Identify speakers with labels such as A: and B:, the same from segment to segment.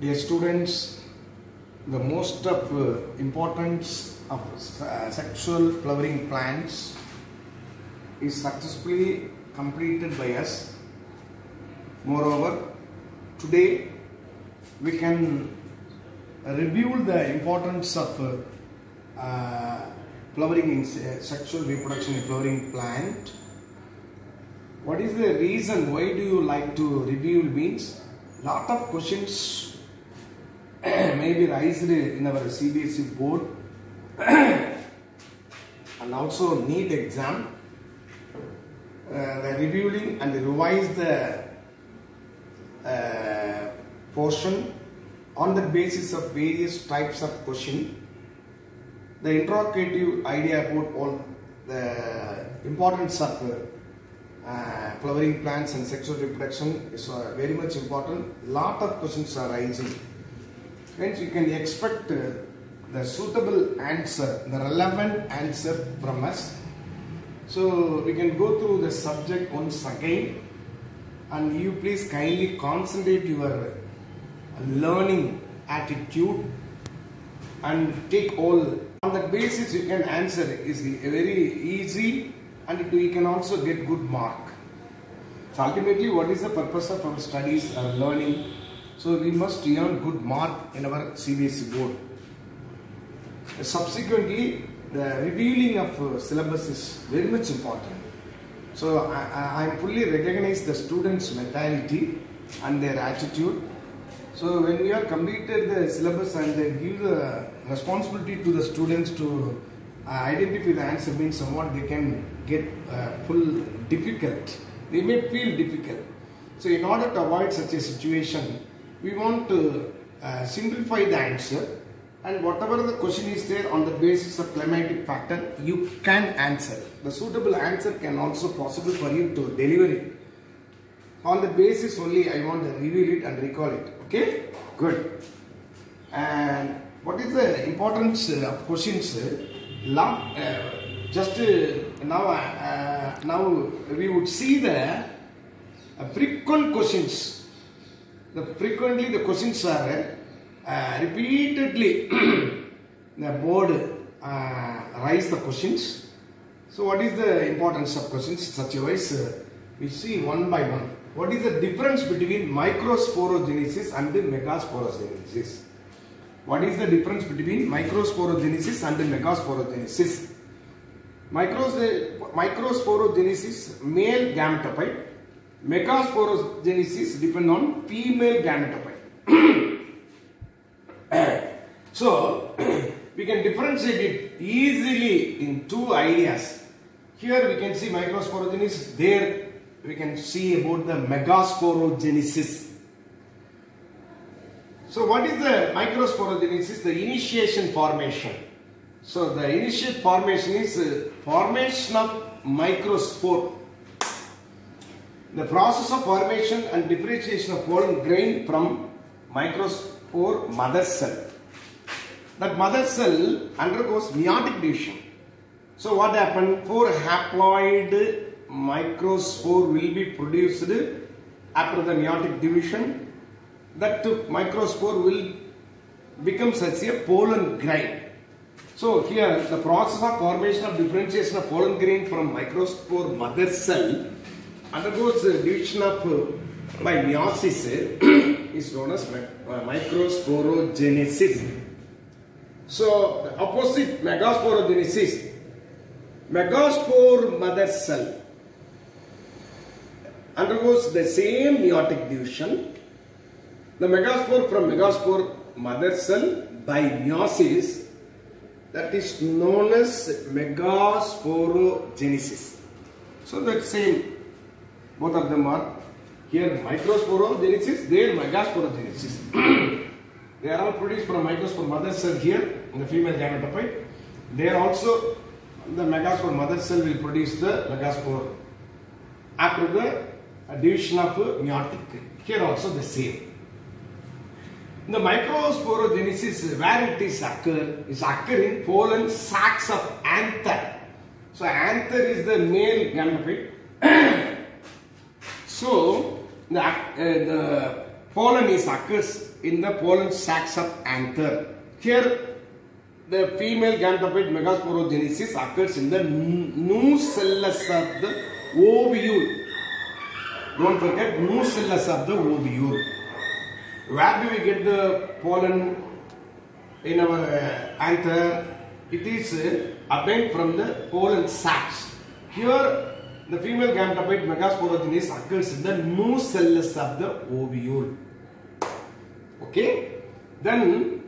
A: Dear students, the most of importance of sexual flowering plants is successfully completed by us. Moreover, today we can review the importance of flowering in sexual reproduction in flowering plant. What is the reason? Why do you like to review? Means lot of questions may be raised in our CBSE board and also NEET exam. The reviewing and revise the portion on the basis of various types of question. The interrogative idea about all the importance of flowering plants and sexual reproduction is very much important. Lot of questions are rising. Hence, you can expect the suitable answer, the relevant answer from us. So, we can go through the subject once again, and you please kindly concentrate your learning attitude and take all. On that basis, you can answer. Is very easy, and you can also get good mark. So, ultimately, what is the purpose of our studies or learning? So, we must earn good mark in our CBSE board. Subsequently, the revealing of syllabus is very much important. So, I fully recognize the students' mentality and their attitude. So, when we have completed the syllabus and they give the responsibility to the students to identify the answer, means somewhat they can get full difficult. They may feel difficult. So, in order to avoid such a situation, we want to simplify the answer, and whatever the question is there on the basis of climatic factor, you can answer. The suitable answer can also possible for you to deliver it. On the basis only I want to reveal it and recall it. Okay? Good. And what is the importance of questions? Now we would see the frequent questions. Frequently the questions are repeatedly the board raise the questions. So what is the importance of questions? Such a wise we see one by one. What is the difference between microsporogenesis and megasporogenesis? What is the difference between microsporogenesis and megasporogenesis? Microsporogenesis, male gametophyte. Megasporogenesis depend on female gametophyte. So, we can differentiate it easily in two ideas. Here we can see microsporogenesis, there we can see about the megasporogenesis. So, what is the microsporogenesis? The initiation formation. So, the initial formation is formation of microspore. The process of formation and differentiation of pollen grain from microspore mother cell. That mother cell undergoes meiotic division. So what happened? 4 haploid microspore will be produced after the meiotic division. That microspore will become such a pollen grain. So here the process of formation of differentiation of pollen grain from microspore mother cell undergoes division of by meiosis is known as microsporogenesis. So the opposite megasporogenesis, megaspore mother cell undergoes the same meiotic division. The megaspore from megaspore mother cell by meiosis, that is known as megasporogenesis. So that same. Both of them are here microsporogenesis, there megasporogenesis. They are all produced from microspore mother cell here in the female gametophyte. There also the megaspore mother cell will produce the megaspore after the division of meiotic. Here also the same. The microsporogenesis, where it is occurring pollen sacs of anther. So anther is the male gametophyte. So the pollen is occurs in the pollen sacs of anther. Here the female gametophyte megasporogenesis occurs in the nucellus of the ovule. Don't forget nucellus of the ovule. Where do we get the pollen in our anther? It is obtained from the pollen sacs. Here the female gametophyte megasporogenesis occurs in the nucellus of the ovule. Okay. Then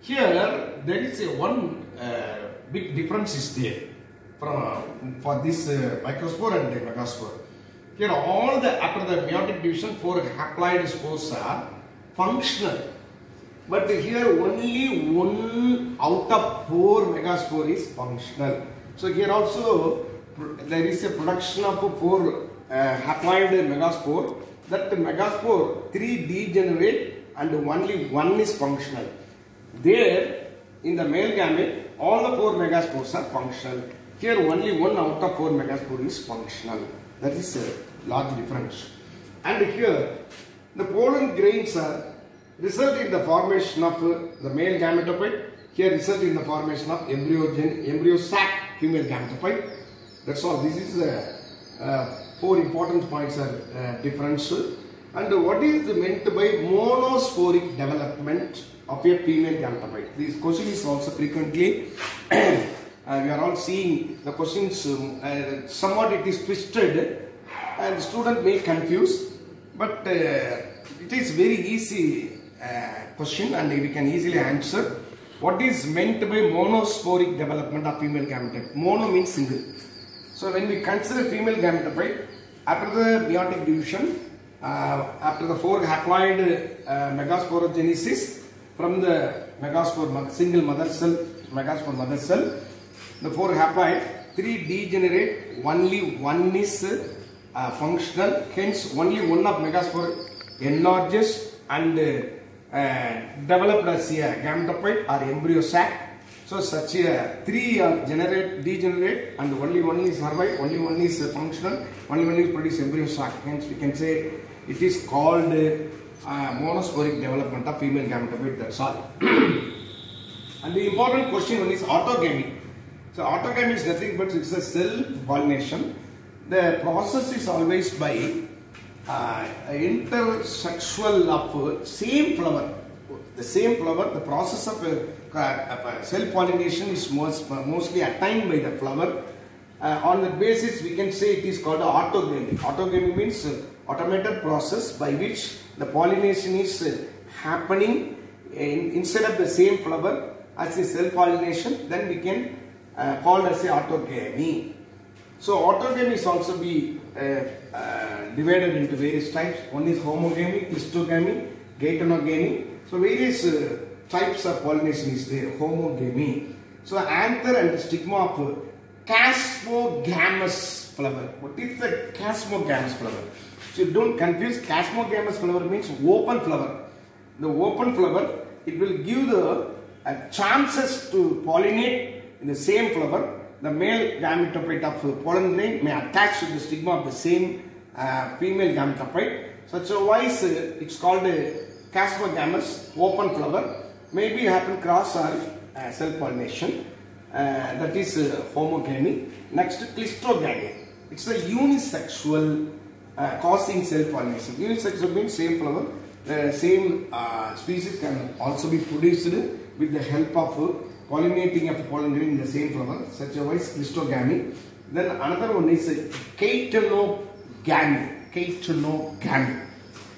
A: here there is one big difference is there for this microspore and the megaspore. Here all the after the meiotic division 4 haploid spores are functional, but here only 1 out of 4 megaspore is functional. So here also there is a production of 4 haploid megaspore. That megaspore 3 degenerate and only 1 is functional. There in the male gamete all the 4 megaspores are functional. Here only 1 out of 4 megaspore is functional. That is a large difference. And here the pollen grains are result in the formation of the male gametophyte. Here result in the formation of embryo sac female gametophyte. That's all. This is the 4 important points are difference. And what is meant by monosporic development of a female gametophyte? This question is also frequently we are all seeing the questions. Somewhat it is twisted and the student may confuse, but it is very easy question and we can easily answer. What is meant by monosporic development of female gametophyte? Mono means single. So when we consider female gametophyte, after the meiotic division, after the 4 haploid megasporogenesis from the megaspore single mother cell, megaspore mother cell, the 4 haploid, 3 degenerate, only 1 is functional, hence only 1 of megaspore enlarges and developed as a gametophyte or embryo sac. So such a 3 are degenerate and only 1 is survive, only 1 is functional, only 1 is produce embryo sac. Hence we can say it is called monosporic development of female gametophyte. That's all. And the important question one is autogamy. So autogamy is nothing but it's a cell pollination. The process is always by intersexual of same flower. The same flower, the process of cell pollination is mostly attained by the flower. On that basis we can say it is called autogamy. Autogamy means automated process by which the pollination is happening instead of the same flower as a cell pollination, then we can call as a autogamy. So autogamy is also be divided into various types. One is homogamy, clistogamy, geitonogamy. So various types of pollination is there. Homogamy. So anther and the stigma of chasmogamous flower. What is the chasmogamous flower? So don't confuse. Chasmogamous flower means open flower. The open flower, it will give the chances to pollinate in the same flower. The male gametophyte of pollen grain may attach to the stigma of the same female gametophyte. Such a wise it's called a chasmogamous open flower. Maybe happen cross or cell pollination. That is homogamy. Next, clistogamy. It's a unisexual causing cell pollination. Unisexual means same flower. The same species can also be produced with the help of pollinating of pollen grain in the same flower, such a wise clistogamy. Then another one is geitonogamy. Geitonogamy.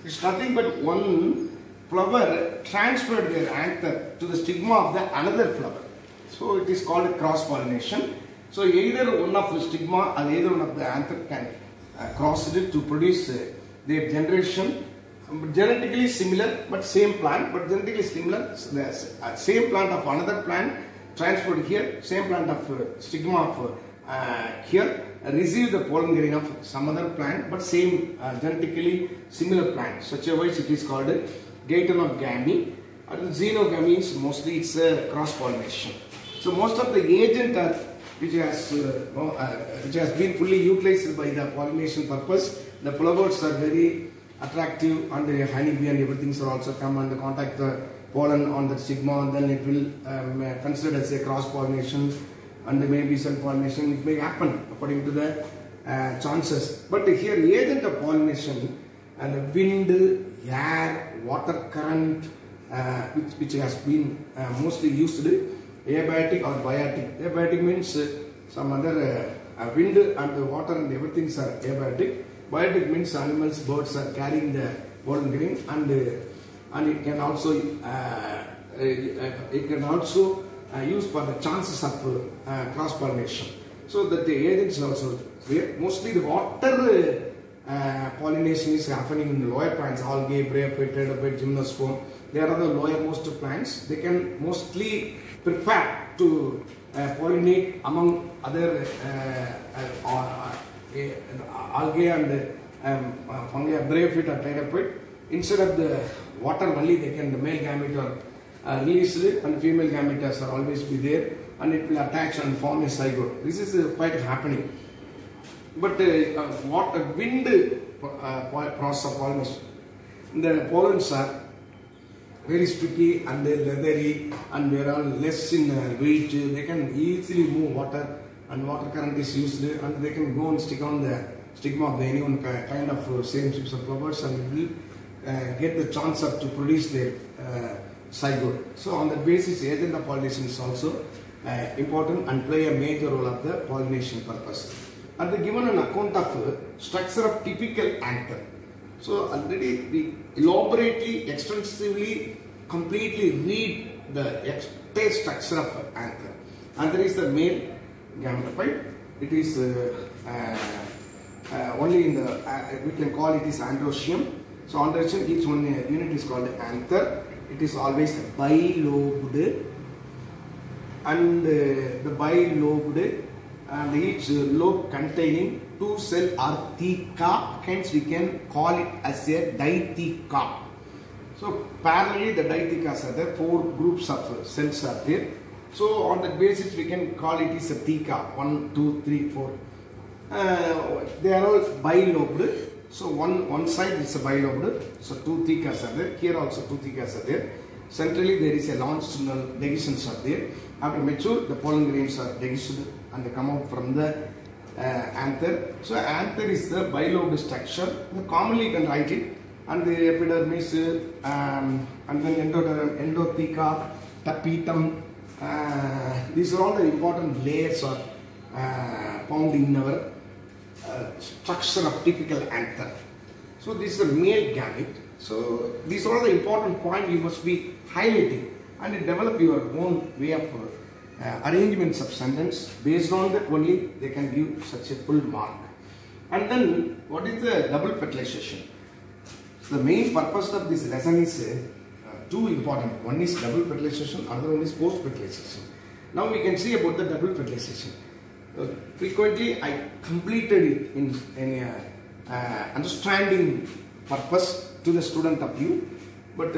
A: It's nothing but one flower transferred their anther to the stigma of the another flower. So it is called cross pollination. So either one of the stigma or either one of the anther can cross it to produce their generation. Genetically similar but same plant, but genetically similar. The same plant of another plant transferred here, same plant of stigma of here receive the pollen grain of some other plant, but same genetically similar plant. Such a wise it is called geitonogamy. And xenogamy is mostly it's a cross pollination. So most of the agent which has been fully utilized by the pollination purpose, the flowers are very attractive, and the honeybee and everything will also come and contact the pollen on the stigma, then it will consider as a cross pollination and maybe self pollination. It may happen according to the chances. But here agent of pollination and the wind, air, water current, which has been mostly used, abiotic or biotic. Abiotic means some other wind and the water and everything are abiotic. Biotic means animals, birds are carrying the pollen grain, and it can also used for the chances of cross pollination. So that the agents also here. Mostly the water pollination is happening in the lower plants, algae, bryophyte, pteridophyte, gymnosperm. They are the lowermost plants. They can mostly prefer to pollinate among other algae and fungi, bryophyte or pteridophyte. Instead of the water only, they can, the male gamete are released and female gametes are always be there, and it will attach and form a zygote. This is quite happening. But what wind process of pollination, the pollens are very sticky and they leathery, and they are less in weight. They can easily move water, and water current is used, and they can go and stick on the stigma of the any one kind of same types of flowers, and it will get the chance of to produce their zygote. So on that basis, agent of pollination is also important and play a major role of the pollination purpose. And they given an account of structure of typical anther. So already we elaborately, extensively, completely read the entire structure of anther. Anther is the male gametophyte. It is only in the we can call it is androecium. So androecium, each one unit is called anther. It is always bilobed, and the bilobed, and each lobe containing two cell or theca, hence we can call it as a ditheca. So parallelly the dithecas are there, 4 groups of cells are there. So on that basis we can call it as a theca, 1, 2, 3, 4. They are all bilobed. So one side is a bilobed, so 2 thecas are there. Here also 2 thecas are there. Centrally there is a longitudinal divisions are there. After mature, the pollen grains are digested and they come out from the anther. So anther is the bilobed structure. Commonly you can write it, and the epidermis, and then endotheca, tapetum. These are all the important layers are found in our structure of typical anther. So this is a male gamete. So these are all the important points you must be highlighting, and develop your own way of arrangements of sentence. Based on that only they can give such a full mark. And then what is the double fertilization? So the main purpose of this lesson is two important. One is double fertilization, another one is post fertilization. Now we can see about the double fertilization. Frequently I completed it in understanding purpose to the student of you, but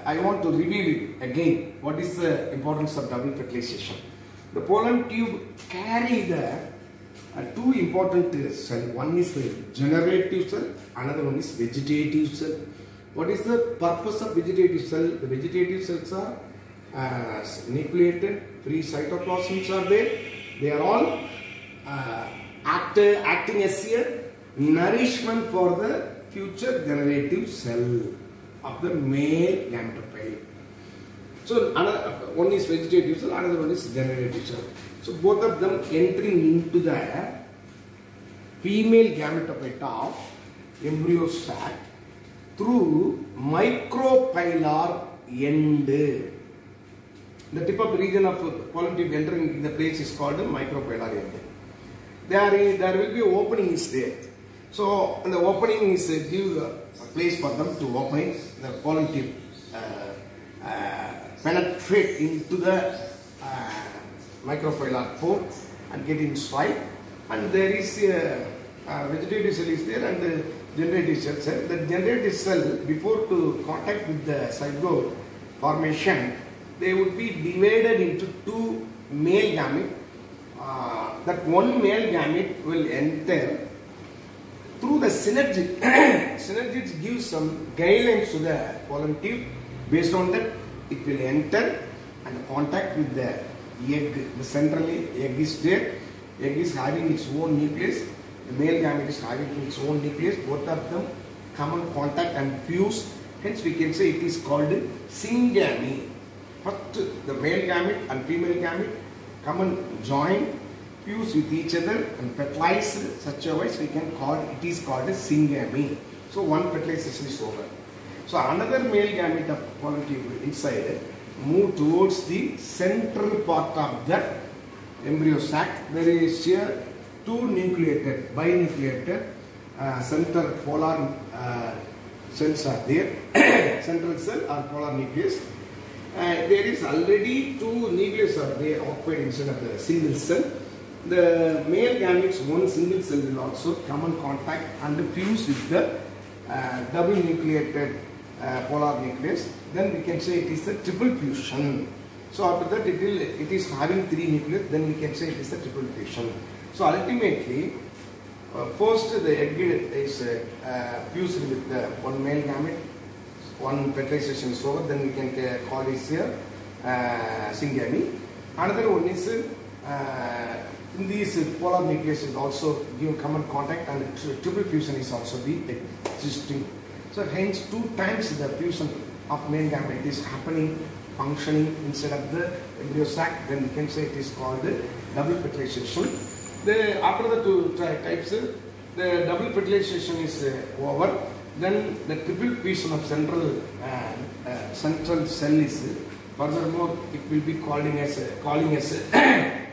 A: I want to review it again. What is the importance of double fertilization? The pollen tube carry the two important cells. One is the generative cell, another one is vegetative cell. What is the purpose of vegetative cell? The vegetative cells are nucleated, free cytoplasms are there. They are all acting as a nourishment for the future generative cell of the male gametophyte. So another one is vegetative cell, another one is generative cell. So both of them entering into the female gametophyte of embryo sac through micropylar end. The tip of the region of pollen tube entering the place is called the micropylar end. There will be opening is there. So the opening is give a place for them to open the pollen tube, penetrate into the micropylar pore and get inside. And there is a vegetative cell is there and the generative cell. The generative cell, before to contact with the zygote formation, they would be divided into two male gamete. That one male gamete will enter through the synergy, synergy gives some guidelines to the pollen tube. Based on that, it will enter and contact with the egg. The central egg is there. Egg is having its own nucleus. The male gamete is having its own nucleus. Both of them come in contact and fuse. Hence, we can say it is called syngamy. First, the male gamete and female gamete come and join, fuse with each other and fertilize. Such a wise we can call it is called a syngamy. So one fertilization is over. So another male gamete of pollen tube inside move towards the central part of the embryo sac. There is here two nucleated, binucleated central polar cells are there. Central cell or polar nucleus. There is already two nucleus are there occupied instead of the single cell. The male gametes, one single cell will also come in contact and fuse with the double nucleated polar nucleus. Then we can say it is a triple fusion. So after that it is having three nucleus, then we can say it is a triple fusion. So ultimately, first the egg is fused with the one male gamete, one fertilization is over, then we can call it here syngamy. Another one is in these polar nucleus is also given common contact and triple fusion is also the existing. So hence two times the fusion of male gamete is happening, functioning inside of the embryo sac. Then we can say it is called the double fertilization. After the two types, the double fertilization is over. Then the triple fusion of central cell is furthermore it will be calling as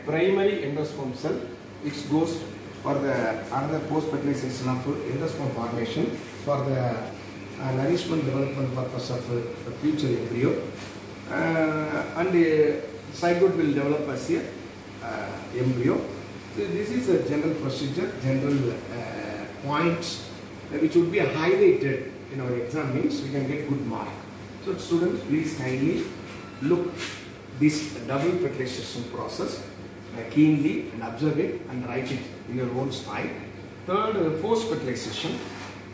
A: primary endosperm cell, which goes for the another post fertilization of endosperm formation for the nourishment development purpose of the future embryo, and zygote will develop as a embryo. So this is a general procedure, general points which would be highlighted in our exam, means we can get good mark. So students, please kindly look this double fertilization process keenly and observe it and write it in your own style. Third, post fertilization.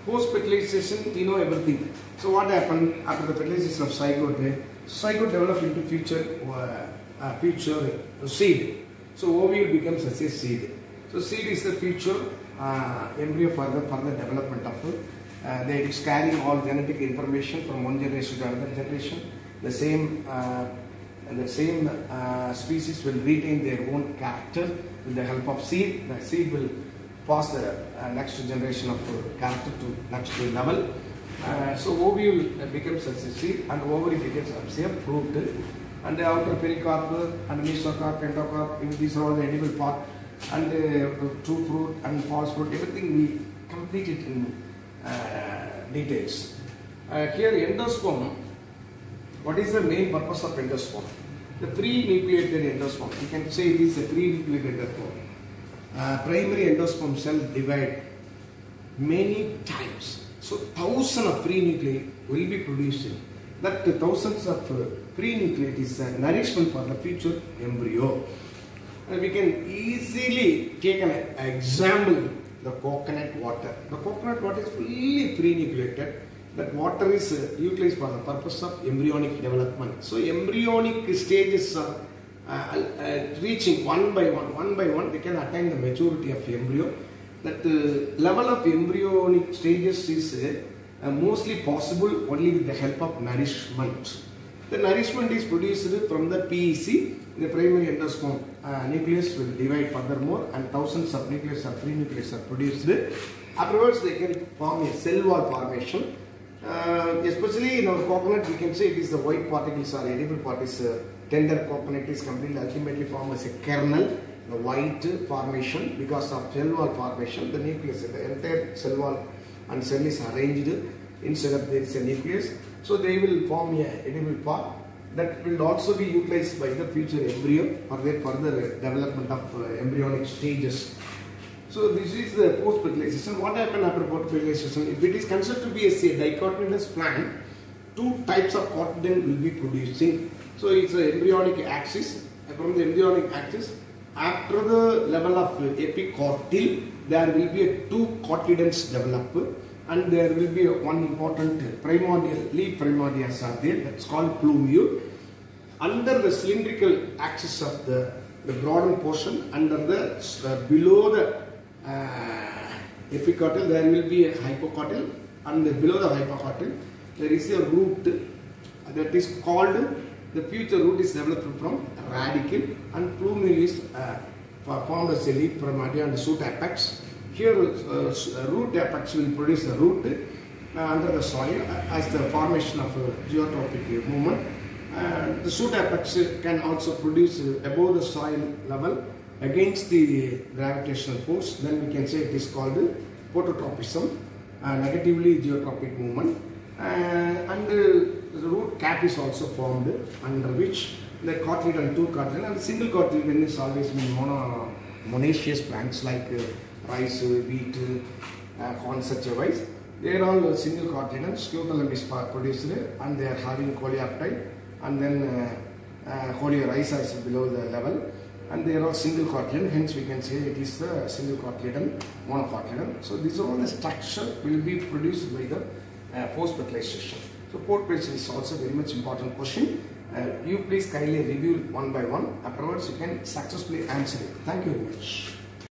A: Post fertilization, you know everything. So what happened after the fertilization of zygote? Zygote develops into future seed. So ovule becomes as a seed. So seed is the future embryo for the further development of it. They is carrying all genetic information from one generation to another generation. The same species will retain their own character with the help of seed. The seed will pass the next generation of character to next level. So ovule becomes as a seed and ovary becomes as a fruit. And the outer pericarp and mesocarp, endocarp, these are all the edible part. And true fruit and false fruit, everything we completed in details. Here endosperm, what is the main purpose of endosperm? The pre-nucleated endosperm, you can say it is a pre-nucleated endosperm. Primary endosperm cell divide many times. So thousands of pre-nuclei will be produced. That thousands of pre-nuclei is nourishment for the future embryo. We can easily take an example, the coconut water. The coconut water is fully pre-nucleated. That water is utilized for the purpose of embryonic development. So embryonic stages are reaching one by one, they can attain the maturity of embryo. That level of embryonic stages is mostly possible only with the help of nourishment. The nourishment is produced from the PEC. The primary endosperm nucleus will divide furthermore, and thousands of nucleus or pre-nucleus are produced. Afterwards, they can form a cell wall formation. Especially in our coconut, we can say it is the white particles or edible particles. Tender coconut is completely ultimately formed as a kernel, the white formation because of cell wall formation. The nucleus, the entire cell wall and cell is arranged instead of there is a nucleus. So they will form a edible part that will also be utilized by the future embryo for their further development of embryonic stages. So this is the post fertilization. What happens after post fertilization? If it is considered to be a dicotyledonous plant, two types of cotyledon will be producing. So it's an embryonic axis. From the embryonic axis, after the level of epicortyl, there will be a two cotyledons develop, and there will be one important primordial leaf primordials are there, that's called plumule. Under the cylindrical axis of the broadened portion, under the below the epicortyl, there will be a hypocortyl, and below the hypocortyl there is a root that is called, the future root is developed from radicle, and plumule is formed as a leaf primordia and shoot apex. Here root apex will produce a root under the soil as the formation of a geotropic movement. The shoot apex can also produce above the soil level against the gravitational force. Then we can say it is called phototropism, negatively geotropic movement. And the root cap is also formed, under which the cotyledon, two cotyledon, and single cotyledon is always monoecious plants like rice, wheat, corn, such a wise. They are all single cotyledon. Scutellum is produced, and they are having coleoptile, and then coleorhiza is below the level, and they are all single cotyledon. Hence, we can say it is the single cotyledon, monocotyledon. So, these are all the structure will be produced by the post-fertilization. So, post-fertilization is also very much important question. You please kindly review one by one. Afterwards, you can successfully answer it. Thank you very much.